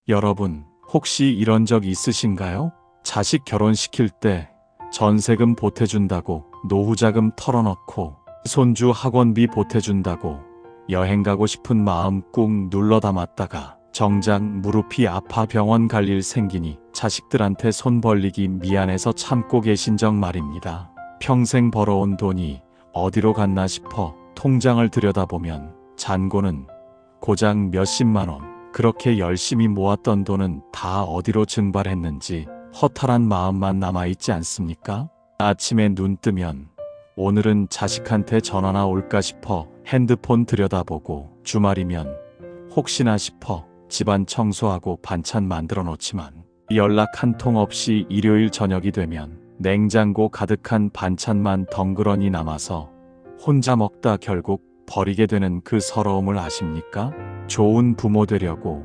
여러분, 혹시 이런 적 있으신가요? 자식 결혼시킬 때 전세금 보태준다고 노후자금 털어넣고 손주 학원비 보태준다고 여행 가고 싶은 마음 꾹 눌러 담았다가 정작 무릎이 아파 병원 갈 일 생기니 자식들한테 손 벌리기 미안해서 참고 계신 적 말입니다. 평생 벌어온 돈이 어디로 갔나 싶어 통장을 들여다보면 잔고는 고작 몇십만 원. 그렇게 열심히 모았던 돈은 다 어디로 증발했는지 허탈한 마음만 남아있지 않습니까? 아침에 눈 뜨면 오늘은 자식한테 전화나 올까 싶어 핸드폰 들여다보고 주말이면 혹시나 싶어 집안 청소하고 반찬 만들어 놓지만 연락 한 통 없이 일요일 저녁이 되면 냉장고 가득한 반찬만 덩그러니 남아서 혼자 먹다 결국 버리게 되는 그 서러움을 아십니까? 좋은 부모 되려고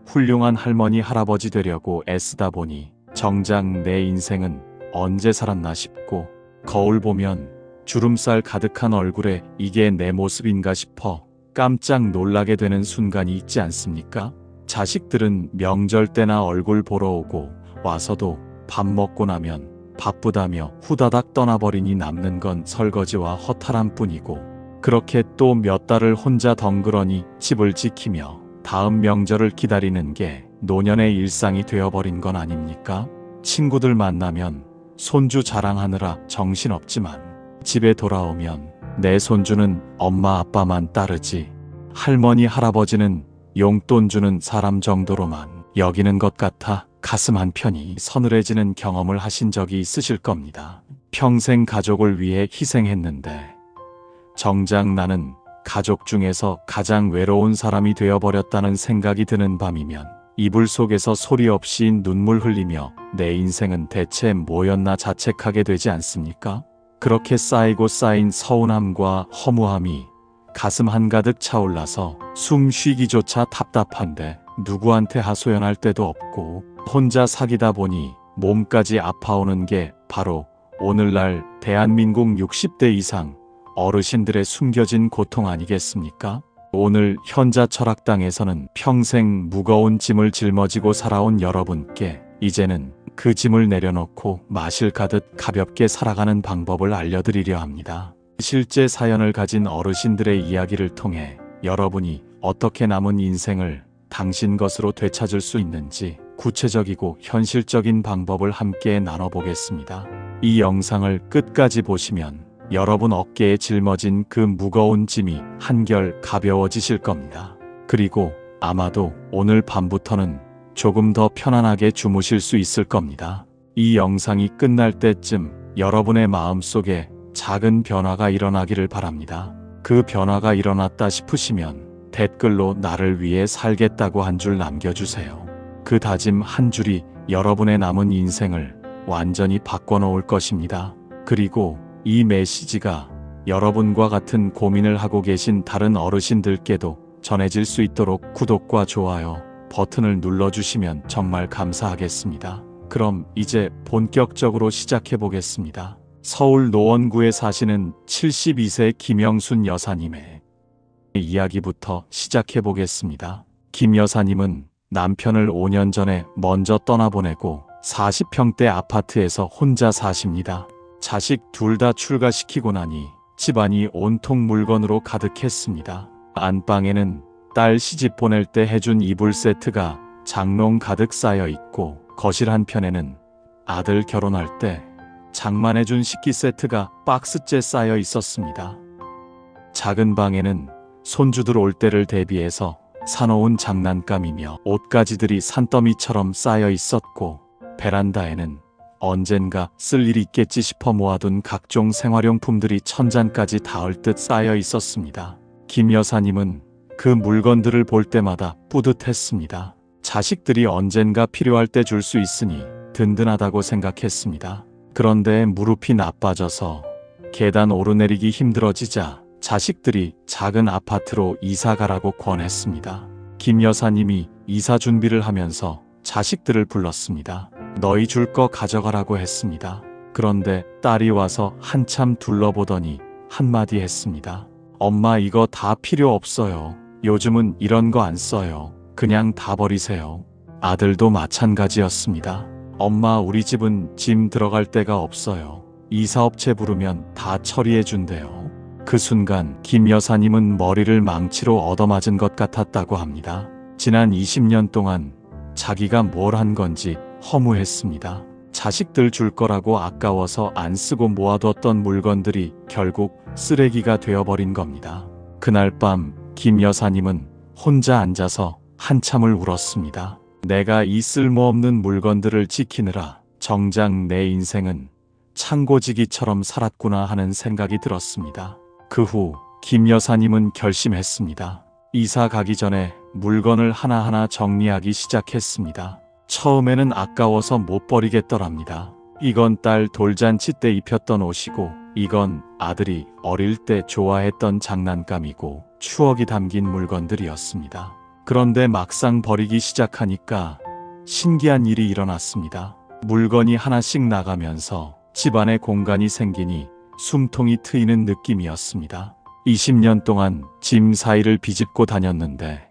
훌륭한 할머니 할아버지 되려고 애쓰다 보니 정작 내 인생은 언제 살았나 싶고 거울 보면 주름살 가득한 얼굴에 이게 내 모습인가 싶어 깜짝 놀라게 되는 순간이 있지 않습니까? 자식들은 명절 때나 얼굴 보러 오고 와서도 밥 먹고 나면 바쁘다며 후다닥 떠나버리니 남는 건 설거지와 허탈함 뿐이고 그렇게 또 몇 달을 혼자 덩그러니 집을 지키며 다음 명절을 기다리는 게 노년의 일상이 되어버린 건 아닙니까? 친구들 만나면 손주 자랑하느라 정신없지만 집에 돌아오면 내 손주는 엄마 아빠만 따르지 할머니 할아버지는 용돈 주는 사람 정도로만 여기는 것 같아 가슴 한편이 서늘해지는 경험을 하신 적이 있으실 겁니다. 평생 가족을 위해 희생했는데 정작 나는 가족 중에서 가장 외로운 사람이 되어버렸다는 생각이 드는 밤이면 이불 속에서 소리 없이 눈물 흘리며 내 인생은 대체 뭐였나 자책하게 되지 않습니까? 그렇게 쌓이고 쌓인 서운함과 허무함이 가슴 한가득 차올라서 숨 쉬기조차 답답한데 누구한테 하소연할 데도 없고 혼자 사귀다 보니 몸까지 아파오는 게 바로 오늘날 대한민국 60대 이상 어르신들의 숨겨진 고통 아니겠습니까? 오늘 현자 철학당에서는 평생 무거운 짐을 짊어지고 살아온 여러분께 이제는 그 짐을 내려놓고 마실 가듯 가볍게 살아가는 방법을 알려드리려 합니다. 실제 사연을 가진 어르신들의 이야기를 통해 여러분이 어떻게 남은 인생을 당신 것으로 되찾을 수 있는지 구체적이고 현실적인 방법을 함께 나눠보겠습니다. 이 영상을 끝까지 보시면 여러분 어깨에 짊어진 그 무거운 짐이 한결 가벼워지실 겁니다. 그리고 아마도 오늘 밤부터는 조금 더 편안하게 주무실 수 있을 겁니다. 이 영상이 끝날 때쯤 여러분의 마음속에 작은 변화가 일어나기를 바랍니다. 그 변화가 일어났다 싶으시면 댓글로 나를 위해 살겠다고 한 줄 남겨주세요. 그 다짐 한 줄이 여러분의 남은 인생을 완전히 바꿔놓을 것입니다. 그리고 이 메시지가 여러분과 같은 고민을 하고 계신 다른 어르신들께도 전해질 수 있도록 구독과 좋아요 버튼을 눌러주시면 정말 감사하겠습니다. 그럼 이제 본격적으로 시작해 보겠습니다. 서울 노원구에 사시는 72세 김영순 여사님의 이야기부터 시작해 보겠습니다. 김 여사님은 남편을 5년 전에 먼저 떠나보내고 40평대 아파트에서 혼자 사십니다. 자식 둘 다 출가시키고 나니 집안이 온통 물건으로 가득했습니다. 안방에는 딸 시집 보낼 때 해준 이불 세트가 장롱 가득 쌓여 있고 거실 한편에는 아들 결혼할 때 장만해준 식기 세트가 박스째 쌓여 있었습니다. 작은 방에는 손주들 올 때를 대비해서 사놓은 장난감이며 옷가지들이 산더미처럼 쌓여 있었고 베란다에는 언젠가 쓸 일이 있겠지 싶어 모아둔 각종 생활용품들이 천장까지 닿을 듯 쌓여 있었습니다. 김 여사님은 그 물건들을 볼 때마다 뿌듯했습니다. 자식들이 언젠가 필요할 때 줄 수 있으니 든든하다고 생각했습니다. 그런데 무릎이 나빠져서 계단 오르내리기 힘들어지자 자식들이 작은 아파트로 이사 가라고 권했습니다. 김 여사님이 이사 준비를 하면서 자식들을 불렀습니다. 너희 줄 거 가져가라고 했습니다. 그런데 딸이 와서 한참 둘러보더니 한마디 했습니다. 엄마 이거 다 필요 없어요. 요즘은 이런 거 안 써요. 그냥 다 버리세요. 아들도 마찬가지였습니다. 엄마, 우리 집은 짐 들어갈 데가 없어요. 이사업체 부르면 다 처리해 준대요. 그 순간 김 여사님은 머리를 망치로 얻어맞은 것 같았다고 합니다. 지난 20년 동안 자기가 뭘 한 건지 허무했습니다. 자식들 줄 거라고 아까워서 안 쓰고 모아뒀던 물건들이 결국 쓰레기가 되어버린 겁니다. 그날 밤 김 여사님은 혼자 앉아서 한참을 울었습니다. 내가 이 쓸모없는 물건들을 지키느라 정작 내 인생은 창고지기처럼 살았구나 하는 생각이 들었습니다. 그 후 김 여사님은 결심했습니다. 이사 가기 전에 물건을 하나하나 정리하기 시작했습니다. 처음에는 아까워서 못 버리겠더랍니다. 이건 딸 돌잔치 때 입혔던 옷이고, 이건 아들이 어릴 때 좋아했던 장난감이고 추억이 담긴 물건들이었습니다. 그런데 막상 버리기 시작하니까 신기한 일이 일어났습니다. 물건이 하나씩 나가면서 집안에 공간이 생기니 숨통이 트이는 느낌이었습니다. 20년 동안 짐 사이를 비집고 다녔는데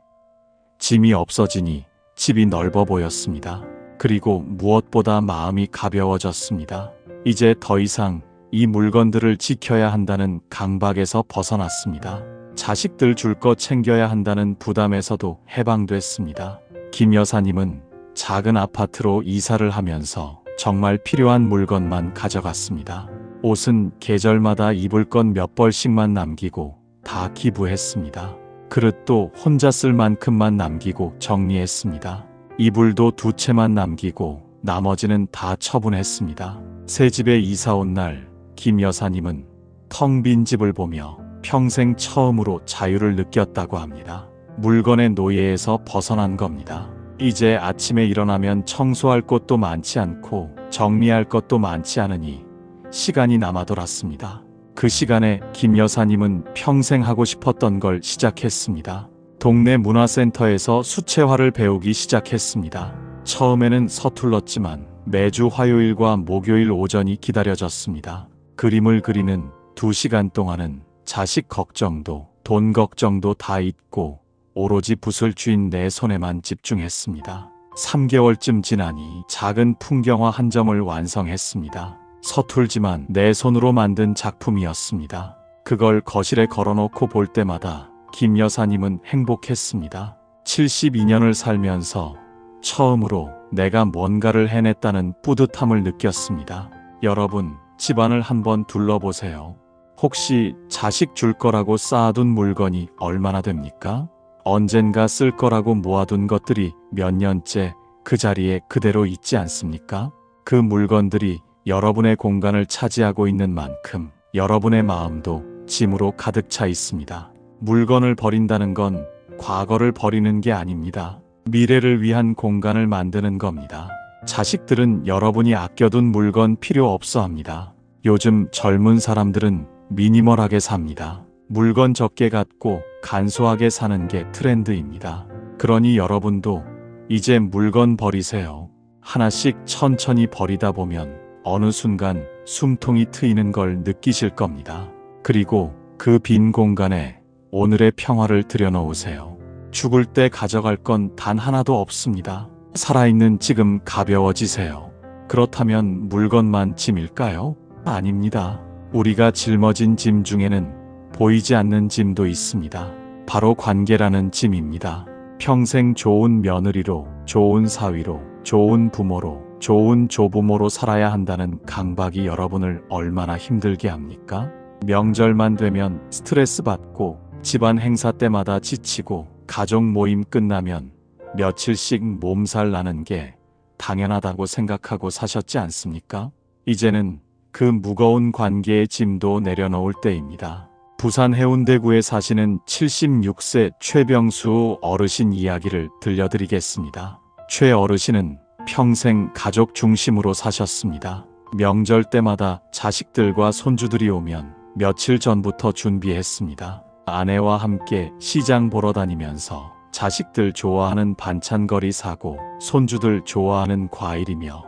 짐이 없어지니 집이 넓어 보였습니다. 그리고 무엇보다 마음이 가벼워졌습니다. 이제 더 이상 이 물건들을 지켜야 한다는 강박에서 벗어났습니다. 자식들 줄 거 챙겨야 한다는 부담에서도 해방됐습니다. 김 여사님은 작은 아파트로 이사를 하면서 정말 필요한 물건만 가져갔습니다. 옷은 계절마다 입을 건 몇 벌씩만 남기고 다 기부했습니다. 그릇도 혼자 쓸 만큼만 남기고 정리했습니다. 이불도 2채만 남기고 나머지는 다 처분했습니다. 새 집에 이사 온 날 김 여사님은 텅 빈 집을 보며 평생 처음으로 자유를 느꼈다고 합니다. 물건의 노예에서 벗어난 겁니다. 이제 아침에 일어나면 청소할 것도 많지 않고 정리할 것도 많지 않으니 시간이 남아돌았습니다. 그 시간에 김 여사님은 평생 하고 싶었던 걸 시작했습니다. 동네 문화센터에서 수채화를 배우기 시작했습니다. 처음에는 서툴렀지만 매주 화요일과 목요일 오전이 기다려졌습니다. 그림을 그리는 2시간 동안은 자식 걱정도 돈 걱정도 다 잊고 오로지 붓을 쥔 내 손에만 집중했습니다. 3개월쯤 지나니 작은 풍경화 한 점을 완성했습니다. 서툴지만 내 손으로 만든 작품이었습니다. 그걸 거실에 걸어놓고 볼 때마다 김 여사님은 행복했습니다. 72년을 살면서 처음으로 내가 뭔가를 해냈다는 뿌듯함을 느꼈습니다. 여러분, 집안을 한번 둘러보세요. 혹시 자식 줄 거라고 쌓아둔 물건이 얼마나 됩니까? 언젠가 쓸 거라고 모아둔 것들이 몇 년째 그 자리에 그대로 있지 않습니까? 그 물건들이 여러분의 공간을 차지하고 있는 만큼 여러분의 마음도 짐으로 가득 차 있습니다. 물건을 버린다는 건 과거를 버리는 게 아닙니다. 미래를 위한 공간을 만드는 겁니다. 자식들은 여러분이 아껴둔 물건 필요 없어 합니다. 요즘 젊은 사람들은 미니멀하게 삽니다. 물건 적게 갖고 간소하게 사는 게 트렌드입니다. 그러니 여러분도 이제 물건 버리세요. 하나씩 천천히 버리다 보면 어느 순간 숨통이 트이는 걸 느끼실 겁니다. 그리고 그 빈 공간에 오늘의 평화를 들여놓으세요. 죽을 때 가져갈 건 단 하나도 없습니다. 살아있는 지금 가벼워지세요. 그렇다면 물건만 짐일까요? 아닙니다. 우리가 짊어진 짐 중에는 보이지 않는 짐도 있습니다. 바로 관계라는 짐입니다. 평생 좋은 며느리로, 좋은 사위로, 좋은 부모로, 좋은 조부모로 살아야 한다는 강박이 여러분을 얼마나 힘들게 합니까? 명절만 되면 스트레스 받고 집안 행사 때마다 지치고 가족 모임 끝나면 며칠씩 몸살 나는 게 당연하다고 생각하고 사셨지 않습니까? 이제는 그 무거운 관계의 짐도 내려놓을 때입니다. 부산 해운대구에 사시는 76세 최병수 어르신 이야기를 들려드리겠습니다. 최 어르신은 평생 가족 중심으로 사셨습니다. 명절 때마다 자식들과 손주들이 오면 며칠 전부터 준비했습니다. 아내와 함께 시장 보러 다니면서 자식들 좋아하는 반찬거리 사고 손주들 좋아하는 과일이며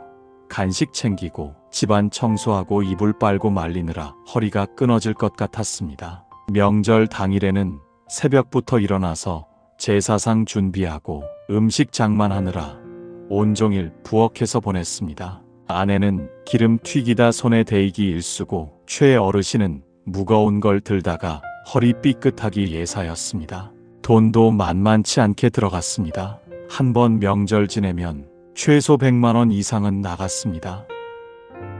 간식 챙기고 집안 청소하고 이불 빨고 말리느라 허리가 끊어질 것 같았습니다. 명절 당일에는 새벽부터 일어나서 제사상 준비하고 음식 장만하느라 온종일 부엌에서 보냈습니다. 아내는 기름 튀기다 손에 데이기 일쑤고 최 어르신은 무거운 걸 들다가 허리 삐끗하기 예사였습니다. 돈도 만만치 않게 들어갔습니다. 한 번 명절 지내면 최소 100만 원 이상은 나갔습니다.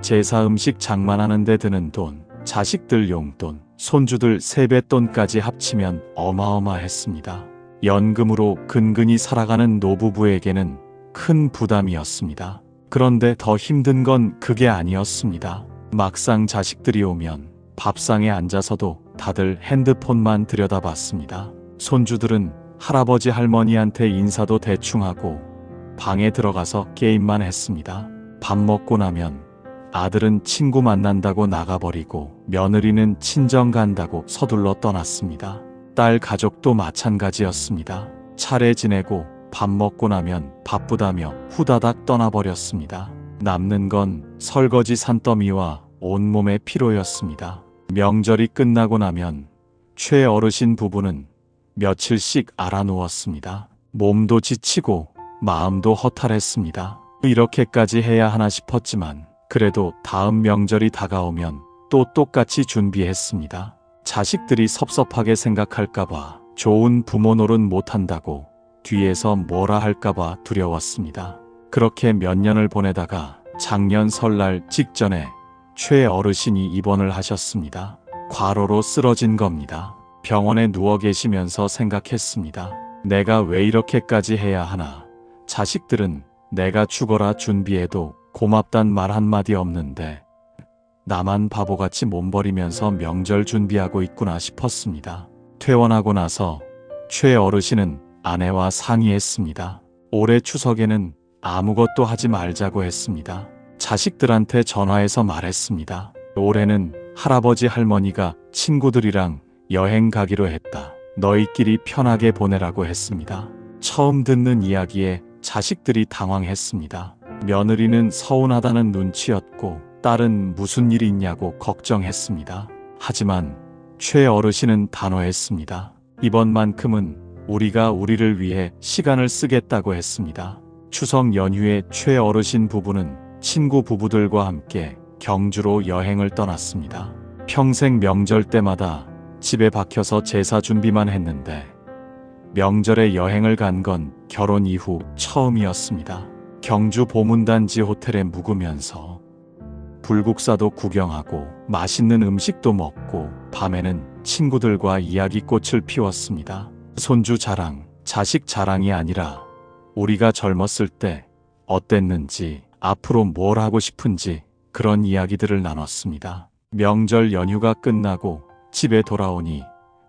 제사 음식 장만하는 데 드는 돈, 자식들 용돈, 손주들 세뱃돈까지 합치면 어마어마했습니다. 연금으로 근근히 살아가는 노부부에게는 큰 부담이었습니다. 그런데 더 힘든 건 그게 아니었습니다. 막상 자식들이 오면 밥상에 앉아서도 다들 핸드폰만 들여다봤습니다. 손주들은 할아버지 할머니한테 인사도 대충 하고 방에 들어가서 게임만 했습니다. 밥 먹고 나면 아들은 친구 만난다고 나가버리고 며느리는 친정 간다고 서둘러 떠났습니다. 딸 가족도 마찬가지였습니다. 차례 지내고 밥 먹고 나면 바쁘다며 후다닥 떠나버렸습니다. 남는 건 설거지 산더미와 온몸의 피로였습니다. 명절이 끝나고 나면 최 어르신 부부는 며칠씩 알아누웠습니다. 몸도 지치고 마음도 허탈했습니다. 이렇게까지 해야 하나 싶었지만 그래도 다음 명절이 다가오면 또 똑같이 준비했습니다. 자식들이 섭섭하게 생각할까봐, 좋은 부모 노릇 못한다고 뒤에서 뭐라 할까봐 두려웠습니다. 그렇게 몇 년을 보내다가 작년 설날 직전에 최 어르신이 입원을 하셨습니다. 과로로 쓰러진 겁니다. 병원에 누워 계시면서 생각했습니다. 내가 왜 이렇게까지 해야 하나. 자식들은 내가 죽어라 준비해도 고맙단 말 한마디 없는데 나만 바보같이 몸버리면서 명절 준비하고 있구나 싶었습니다. 퇴원하고 나서 최 어르신은 아내와 상의했습니다. 올해 추석에는 아무것도 하지 말자고 했습니다. 자식들한테 전화해서 말했습니다. 올해는 할아버지 할머니가 친구들이랑 여행 가기로 했다. 너희끼리 편하게 보내라고 했습니다. 처음 듣는 이야기에 자식들이 당황했습니다. 며느리는 서운하다는 눈치였고 딸은 무슨 일이 있냐고 걱정했습니다. 하지만 최 어르신은 단호했습니다. 이번만큼은 우리가 우리를 위해 시간을 쓰겠다고 했습니다. 추석 연휴에 최 어르신 부부는 친구 부부들과 함께 경주로 여행을 떠났습니다. 평생 명절 때마다 집에 박혀서 제사 준비만 했는데 명절에 여행을 간 건 결혼 이후 처음이었습니다. 경주 보문단지 호텔에 묵으면서 불국사도 구경하고 맛있는 음식도 먹고 밤에는 친구들과 이야기꽃을 피웠습니다. 손주 자랑, 자식 자랑이 아니라 우리가 젊었을 때 어땠는지, 앞으로 뭘 하고 싶은지 그런 이야기들을 나눴습니다. 명절 연휴가 끝나고 집에 돌아오니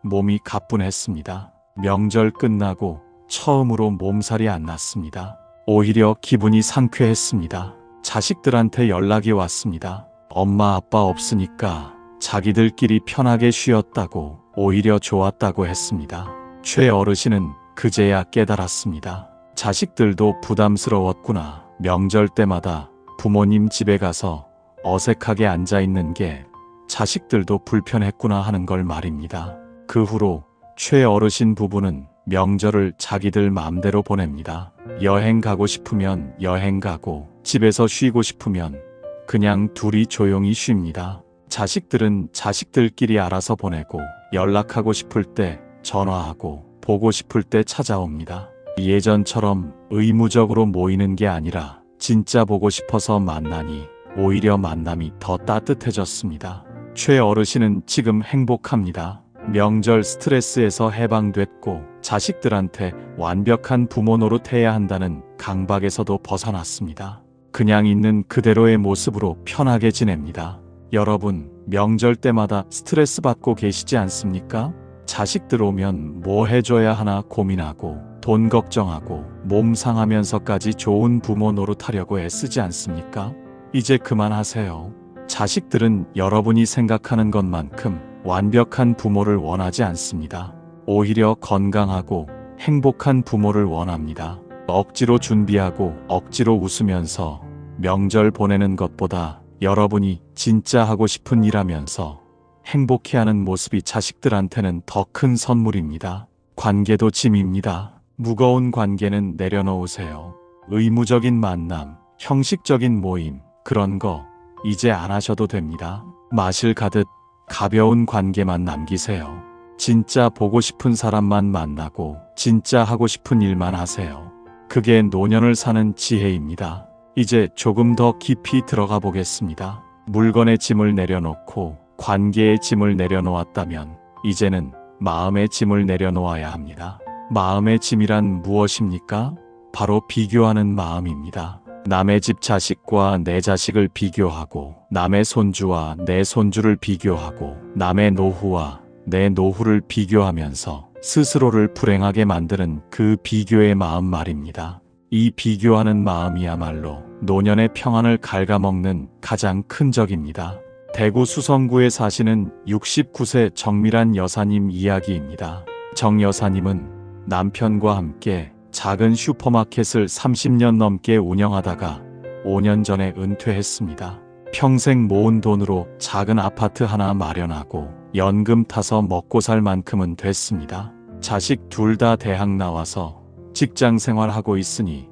몸이 가뿐했습니다. 명절 끝나고 처음으로 몸살이 안 났습니다. 오히려 기분이 상쾌했습니다. 자식들한테 연락이 왔습니다. 엄마 아빠 없으니까 자기들끼리 편하게 쉬었다고, 오히려 좋았다고 했습니다. 최 어르신은 그제야 깨달았습니다. 자식들도 부담스러웠구나. 명절 때마다 부모님 집에 가서 어색하게 앉아있는 게 자식들도 불편했구나 하는 걸 말입니다. 그 후로 최 어르신 부부는 명절을 자기들 마음대로 보냅니다. 여행 가고 싶으면 여행 가고 집에서 쉬고 싶으면 그냥 둘이 조용히 쉽니다. 자식들은 자식들끼리 알아서 보내고 연락하고 싶을 때 전화하고 보고 싶을 때 찾아옵니다. 예전처럼 의무적으로 모이는 게 아니라 진짜 보고 싶어서 만나니 오히려 만남이 더 따뜻해졌습니다. 최 어르신은 지금 행복합니다. 명절 스트레스에서 해방됐고 자식들한테 완벽한 부모 노릇해야 한다는 강박에서도 벗어났습니다. 그냥 있는 그대로의 모습으로 편하게 지냅니다. 여러분, 명절 때마다 스트레스 받고 계시지 않습니까? 자식들 오면 뭐 해줘야 하나 고민하고 돈 걱정하고 몸 상하면서까지 좋은 부모 노릇하려고 애쓰지 않습니까? 이제 그만하세요. 자식들은 여러분이 생각하는 것만큼 완벽한 부모를 원하지 않습니다. 오히려 건강하고 행복한 부모를 원합니다. 억지로 준비하고 억지로 웃으면서 명절 보내는 것보다 여러분이 진짜 하고 싶은 일 하면서 행복해하는 모습이 자식들한테는 더 큰 선물입니다. 관계도 짐입니다. 무거운 관계는 내려놓으세요. 의무적인 만남, 형식적인 모임, 그런 거 이제 안 하셔도 됩니다. 마실 가듯 가벼운 관계만 남기세요. 진짜 보고 싶은 사람만 만나고 진짜 하고 싶은 일만 하세요. 그게 노년을 사는 지혜입니다. 이제 조금 더 깊이 들어가 보겠습니다. 물건의 짐을 내려놓고 관계의 짐을 내려놓았다면 이제는 마음의 짐을 내려놓아야 합니다. 마음의 짐이란 무엇입니까? 바로 비교하는 마음입니다. 남의 집 자식과 내 자식을 비교하고, 남의 손주와 내 손주를 비교하고, 남의 노후와 내 노후를 비교하면서 스스로를 불행하게 만드는 그 비교의 마음 말입니다. 이 비교하는 마음이야말로 노년의 평안을 갉아먹는 가장 큰 적입니다. 대구 수성구에 사시는 69세 정미란 여사님 이야기입니다. 정 여사님은 남편과 함께 작은 슈퍼마켓을 30년 넘게 운영하다가 5년 전에 은퇴했습니다. 평생 모은 돈으로 작은 아파트 하나 마련하고 연금 타서 먹고 살 만큼은 됐습니다. 자식 둘 다 대학 나와서 직장 생활하고 있으니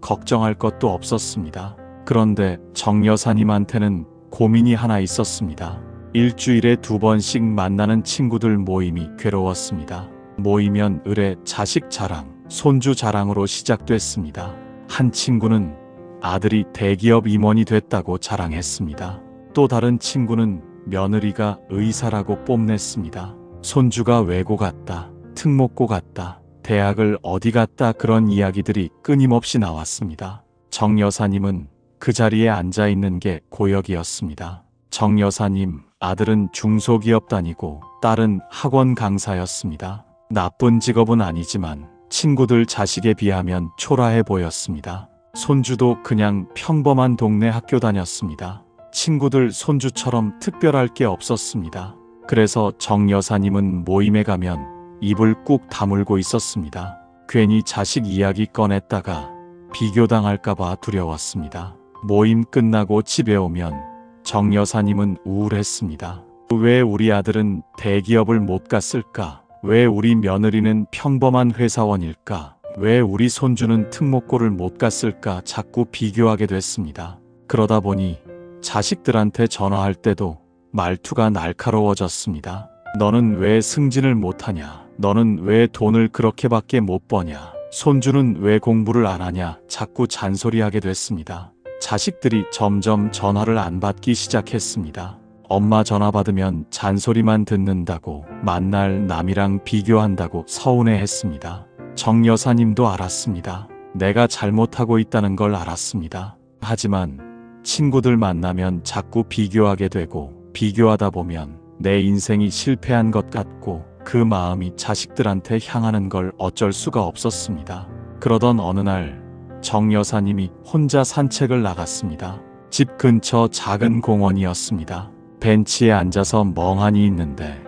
걱정할 것도 없었습니다. 그런데 정 여사님한테는 고민이 하나 있었습니다. 일주일에 2번씩 만나는 친구들 모임이 괴로웠습니다. 모이면 을의 자식 자랑, 손주 자랑으로 시작됐습니다. 한 친구는 아들이 대기업 임원이 됐다고 자랑했습니다. 또 다른 친구는 며느리가 의사라고 뽐냈습니다. 손주가 외고 갔다, 특목고 갔다, 대학을 어디 갔다, 그런 이야기들이 끊임없이 나왔습니다. 정 여사님은 그 자리에 앉아 있는 게 고역이었습니다. 정 여사님 아들은 중소기업 다니고 딸은 학원 강사였습니다. 나쁜 직업은 아니지만 친구들 자식에 비하면 초라해 보였습니다. 손주도 그냥 평범한 동네 학교 다녔습니다. 친구들 손주처럼 특별할 게 없었습니다. 그래서 정 여사님은 모임에 가면 입을 꾹 다물고 있었습니다. 괜히 자식 이야기 꺼냈다가 비교당할까봐 두려웠습니다. 모임 끝나고 집에 오면 정 여사님은 우울했습니다. 왜 우리 아들은 대기업을 못 갔을까? 왜 우리 며느리는 평범한 회사원일까? 왜 우리 손주는 특목고를 못 갔을까? 자꾸 비교하게 됐습니다. 그러다 보니 자식들한테 전화할 때도 말투가 날카로워졌습니다. 너는 왜 승진을 못하냐? 너는 왜 돈을 그렇게밖에 못 버냐? 손주는 왜 공부를 안 하냐? 자꾸 잔소리하게 됐습니다. 자식들이 점점 전화를 안 받기 시작했습니다. 엄마 전화 받으면 잔소리만 듣는다고, 만날 남이랑 비교한다고 서운해했습니다. 정 여사님도 알았습니다. 내가 잘못하고 있다는 걸 알았습니다. 하지만 친구들 만나면 자꾸 비교하게 되고, 비교하다 보면 내 인생이 실패한 것 같고 그 마음이 자식들한테 향하는 걸 어쩔 수가 없었습니다. 그러던 어느 날 정 여사님이 혼자 산책을 나갔습니다. 집 근처 작은 공원이었습니다. 벤치에 앉아서 멍하니 있는데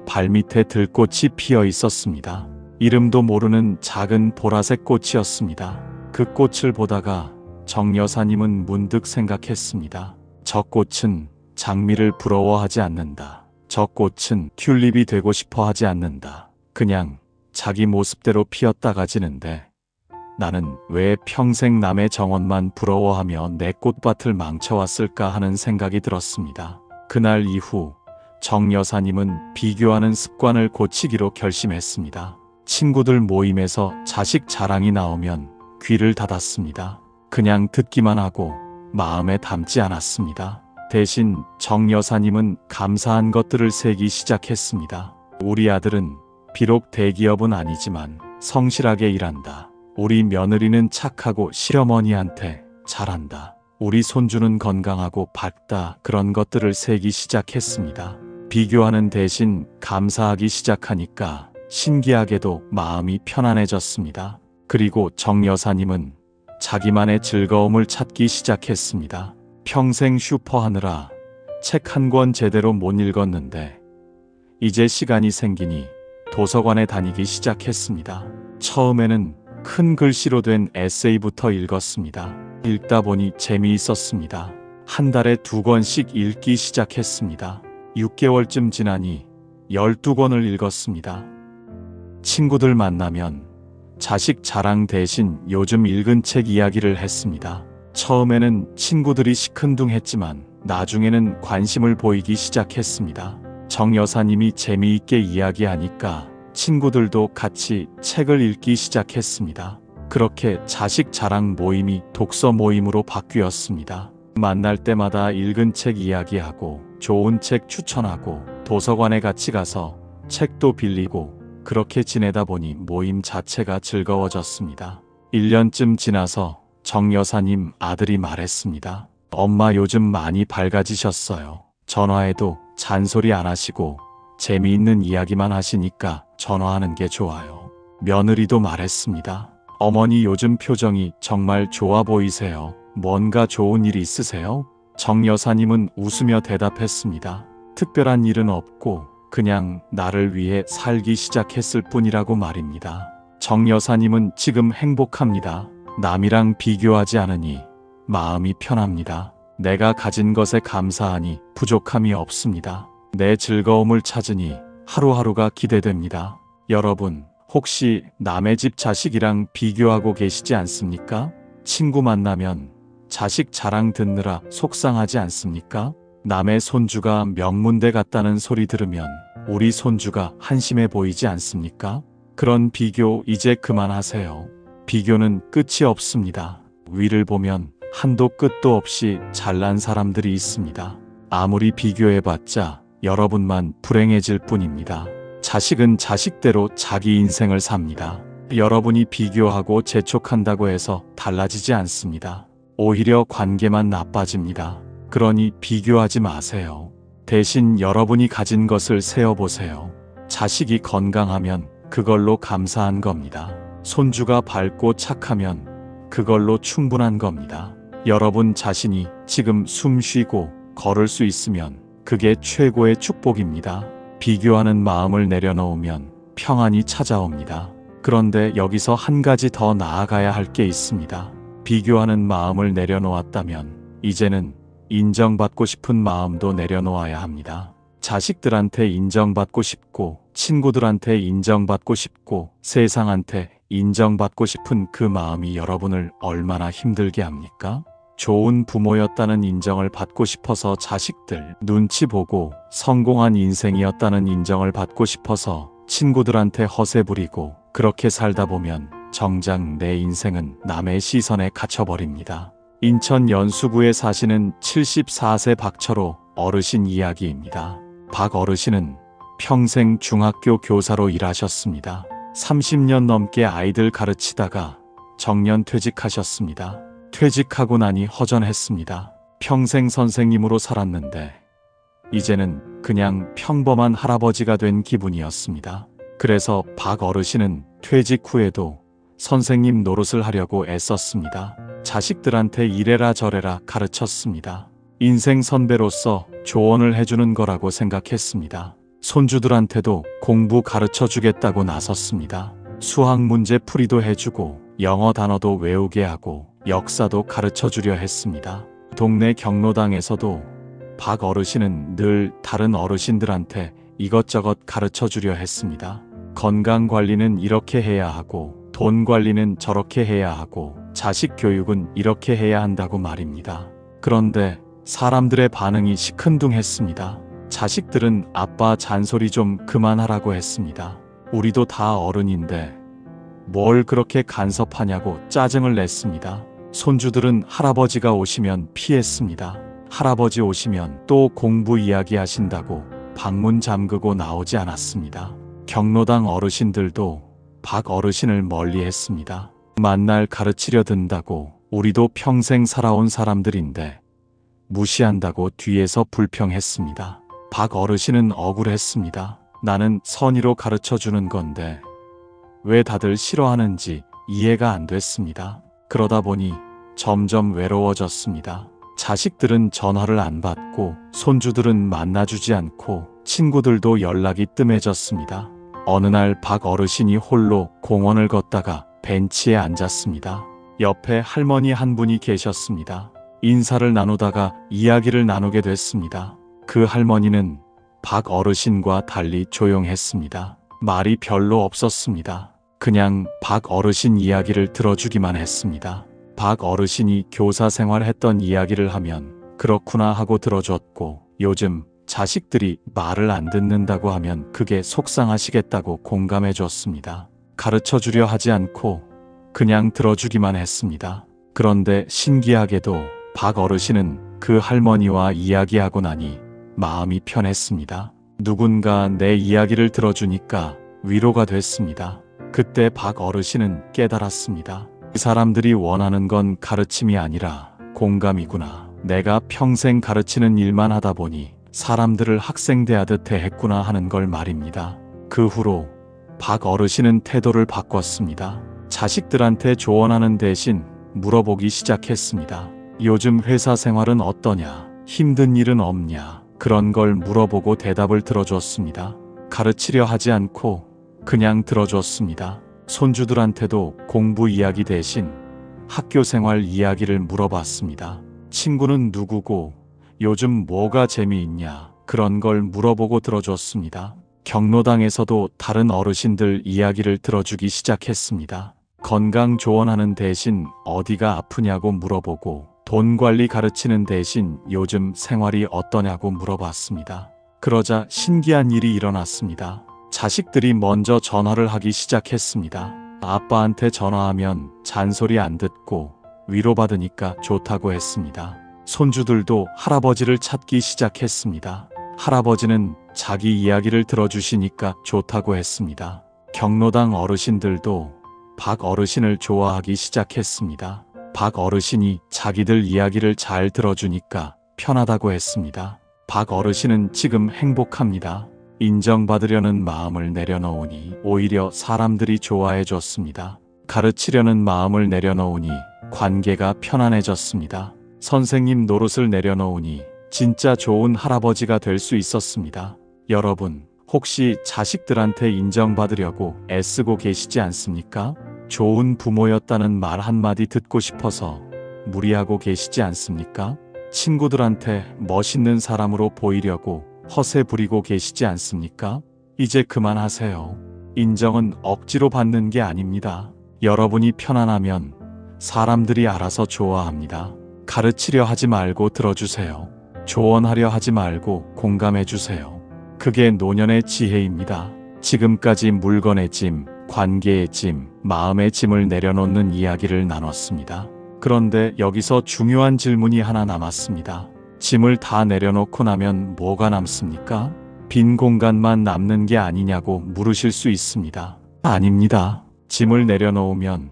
발밑에 들꽃이 피어 있었습니다. 이름도 모르는 작은 보라색 꽃이었습니다. 그 꽃을 보다가 정 여사님은 문득 생각했습니다. 저 꽃은 장미를 부러워하지 않는다. 저 꽃은 튤립이 되고 싶어 하지 않는다. 그냥 자기 모습대로 피었다가 지는데 나는 왜 평생 남의 정원만 부러워하며 내 꽃밭을 망쳐왔을까 하는 생각이 들었습니다. 그날 이후 정 여사님은 비교하는 습관을 고치기로 결심했습니다. 친구들 모임에서 자식 자랑이 나오면 귀를 닫았습니다. 그냥 듣기만 하고 마음에 담지 않았습니다. 대신 정 여사님은 감사한 것들을 세기 시작했습니다. 우리 아들은 비록 대기업은 아니지만 성실하게 일한다. 우리 며느리는 착하고 시어머니한테 잘한다. 우리 손주는 건강하고 밝다. 그런 것들을 세기 시작했습니다. 비교하는 대신 감사하기 시작하니까 신기하게도 마음이 편안해졌습니다. 그리고 정 여사님은 자기만의 즐거움을 찾기 시작했습니다. 평생 슈퍼하느라 책 한 권 제대로 못 읽었는데 이제 시간이 생기니 도서관에 다니기 시작했습니다. 처음에는 큰 글씨로 된 에세이부터 읽었습니다. 읽다 보니 재미있었습니다. 한 달에 2권씩 읽기 시작했습니다. 6개월쯤 지나니 12권을 읽었습니다. 친구들 만나면 자식 자랑 대신 요즘 읽은 책 이야기를 했습니다. 처음에는 친구들이 시큰둥했지만 나중에는 관심을 보이기 시작했습니다. 정 여사님이 재미있게 이야기하니까 친구들도 같이 책을 읽기 시작했습니다. 그렇게 자식 자랑 모임이 독서 모임으로 바뀌었습니다. 만날 때마다 읽은 책 이야기하고 좋은 책 추천하고 도서관에 같이 가서 책도 빌리고 그렇게 지내다 보니 모임 자체가 즐거워졌습니다. 1년쯤 지나서 정 여사님 아들이 말했습니다. 엄마 요즘 많이 밝아지셨어요. 전화해도 잔소리 안 하시고 재미있는 이야기만 하시니까 전화하는 게 좋아요. 며느리도 말했습니다. 어머니 요즘 표정이 정말 좋아 보이세요. 뭔가 좋은 일 있으세요? 정 여사님은 웃으며 대답했습니다. 특별한 일은 없고 그냥 나를 위해 살기 시작했을 뿐이라고 말입니다. 정 여사님은 지금 행복합니다. 남이랑 비교하지 않으니 마음이 편합니다. 내가 가진 것에 감사하니 부족함이 없습니다. 내 즐거움을 찾으니 하루하루가 기대됩니다. 여러분, 혹시 남의 집 자식이랑 비교하고 계시지 않습니까? 친구 만나면 자식 자랑 듣느라 속상하지 않습니까? 남의 손주가 명문대 갔다는 소리 들으면 우리 손주가 한심해 보이지 않습니까? 그런 비교 이제 그만하세요. 비교는 끝이 없습니다. 위를 보면 한도 끝도 없이 잘난 사람들이 있습니다. 아무리 비교해봤자 여러분만 불행해질 뿐입니다. 자식은 자식대로 자기 인생을 삽니다. 여러분이 비교하고 재촉한다고 해서 달라지지 않습니다. 오히려 관계만 나빠집니다. 그러니 비교하지 마세요. 대신 여러분이 가진 것을 세어보세요. 자식이 건강하면 그걸로 감사한 겁니다. 손주가 밝고 착하면 그걸로 충분한 겁니다. 여러분 자신이 지금 숨 쉬고 걸을 수 있으면 그게 최고의 축복입니다. 비교하는 마음을 내려놓으면 평안이 찾아옵니다. 그런데 여기서 한 가지 더 나아가야 할 게 있습니다. 비교하는 마음을 내려놓았다면 이제는 인정받고 싶은 마음도 내려놓아야 합니다. 자식들한테 인정받고 싶고 친구들한테 인정받고 싶고 세상한테 인정받고 싶은 그 마음이 여러분을 얼마나 힘들게 합니까? 좋은 부모였다는 인정을 받고 싶어서 자식들 눈치 보고 성공한 인생이었다는 인정을 받고 싶어서 친구들한테 허세 부리고 그렇게 살다 보면 정작 내 인생은 남의 시선에 갇혀버립니다. 인천 연수구에 사시는 74세 박철호 어르신 이야기입니다. 박 어르신은 평생 중학교 교사로 일하셨습니다. 30년 넘게 아이들 가르치다가 정년 퇴직하셨습니다. 퇴직하고 나니 허전했습니다. 평생 선생님으로 살았는데 이제는 그냥 평범한 할아버지가 된 기분이었습니다. 그래서 박 어르신은 퇴직 후에도 선생님 노릇을 하려고 애썼습니다. 자식들한테 이래라 저래라 가르쳤습니다. 인생 선배로서 조언을 해주는 거라고 생각했습니다. 손주들한테도 공부 가르쳐 주겠다고 나섰습니다. 수학 문제 풀이도 해주고 영어 단어도 외우게 하고 역사도 가르쳐 주려 했습니다. 동네 경로당에서도 박 어르신은 늘 다른 어르신들한테 이것저것 가르쳐 주려 했습니다. 건강 관리는 이렇게 해야 하고 돈 관리는 저렇게 해야 하고 자식 교육은 이렇게 해야 한다고 말입니다. 그런데 사람들의 반응이 시큰둥했습니다. 자식들은 아빠 잔소리 좀 그만하라고 했습니다. 우리도 다 어른인데 뭘 그렇게 간섭하냐고 짜증을 냈습니다. 손주들은 할아버지가 오시면 피했습니다. 할아버지 오시면 또 공부 이야기 하신다고 방문 잠그고 나오지 않았습니다. 경로당 어르신들도 박 어르신을 멀리했습니다. 만날 가르치려 든다고 우리도 평생 살아온 사람들인데 무시한다고 뒤에서 불평했습니다. 박 어르신은 억울했습니다. 나는 선의로 가르쳐 주는 건데 왜 다들 싫어하는지 이해가 안 됐습니다. 그러다 보니 점점 외로워졌습니다. 자식들은 전화를 안 받고 손주들은 만나주지 않고 친구들도 연락이 뜸해졌습니다. 어느 날 박 어르신이 홀로 공원을 걷다가 벤치에 앉았습니다. 옆에 할머니 한 분이 계셨습니다. 인사를 나누다가 이야기를 나누게 됐습니다. 그 할머니는 박 어르신과 달리 조용했습니다. 말이 별로 없었습니다. 그냥 박 어르신 이야기를 들어주기만 했습니다. 박 어르신이 교사 생활했던 이야기를 하면 그렇구나 하고 들어줬고, 요즘 자식들이 말을 안 듣는다고 하면 그게 속상하시겠다고 공감해 줬습니다. 가르쳐 주려 하지 않고 그냥 들어주기만 했습니다. 그런데 신기하게도 박 어르신은 그 할머니와 이야기하고 나니 마음이 편했습니다. 누군가 내 이야기를 들어주니까 위로가 됐습니다. 그때 박 어르신은 깨달았습니다. 이 사람들이 원하는 건 가르침이 아니라 공감이구나. 내가 평생 가르치는 일만 하다 보니 사람들을 학생 대하듯 대했구나 하는 걸 말입니다. 그 후로 박 어르신은 태도를 바꿨습니다. 자식들한테 조언하는 대신 물어보기 시작했습니다. 요즘 회사 생활은 어떠냐? 힘든 일은 없냐? 그런 걸 물어보고 대답을 들어줬습니다. 가르치려 하지 않고 그냥 들어줬습니다. 손주들한테도 공부 이야기 대신 학교 생활 이야기를 물어봤습니다. 친구는 누구고 요즘 뭐가 재미있냐? 그런 걸 물어보고 들어줬습니다. 경로당에서도 다른 어르신들 이야기를 들어주기 시작했습니다. 건강 조언하는 대신 어디가 아프냐고 물어보고, 돈 관리 가르치는 대신 요즘 생활이 어떠냐고 물어봤습니다. 그러자 신기한 일이 일어났습니다. 자식들이 먼저 전화를 하기 시작했습니다. 아빠한테 전화하면 잔소리 안 듣고 위로받으니까 좋다고 했습니다. 손주들도 할아버지를 찾기 시작했습니다. 할아버지는 자기 이야기를 들어주시니까 좋다고 했습니다. 경로당 어르신들도 박 어르신을 좋아하기 시작했습니다. 박 어르신이 자기들 이야기를 잘 들어주니까 편하다고 했습니다. 박 어르신은 지금 행복합니다. 인정받으려는 마음을 내려놓으니 오히려 사람들이 좋아해 줬습니다. 가르치려는 마음을 내려놓으니 관계가 편안해졌습니다. 선생님 노릇을 내려놓으니 진짜 좋은 할아버지가 될 수 있었습니다. 여러분, 혹시 자식들한테 인정받으려고 애쓰고 계시지 않습니까? 좋은 부모였다는 말 한마디 듣고 싶어서 무리하고 계시지 않습니까? 친구들한테 멋있는 사람으로 보이려고 허세 부리고 계시지 않습니까? 이제 그만하세요. 인정은 억지로 받는 게 아닙니다. 여러분이 편안하면 사람들이 알아서 좋아합니다. 가르치려 하지 말고 들어주세요. 조언하려 하지 말고 공감해 주세요. 그게 노년의 지혜입니다. 지금까지 물건의 짐, 관계의 짐, 마음의 짐을 내려놓는 이야기를 나눴습니다. 그런데 여기서 중요한 질문이 하나 남았습니다. 짐을 다 내려놓고 나면 뭐가 남습니까? 빈 공간만 남는 게 아니냐고 물으실 수 있습니다. 아닙니다. 짐을 내려놓으면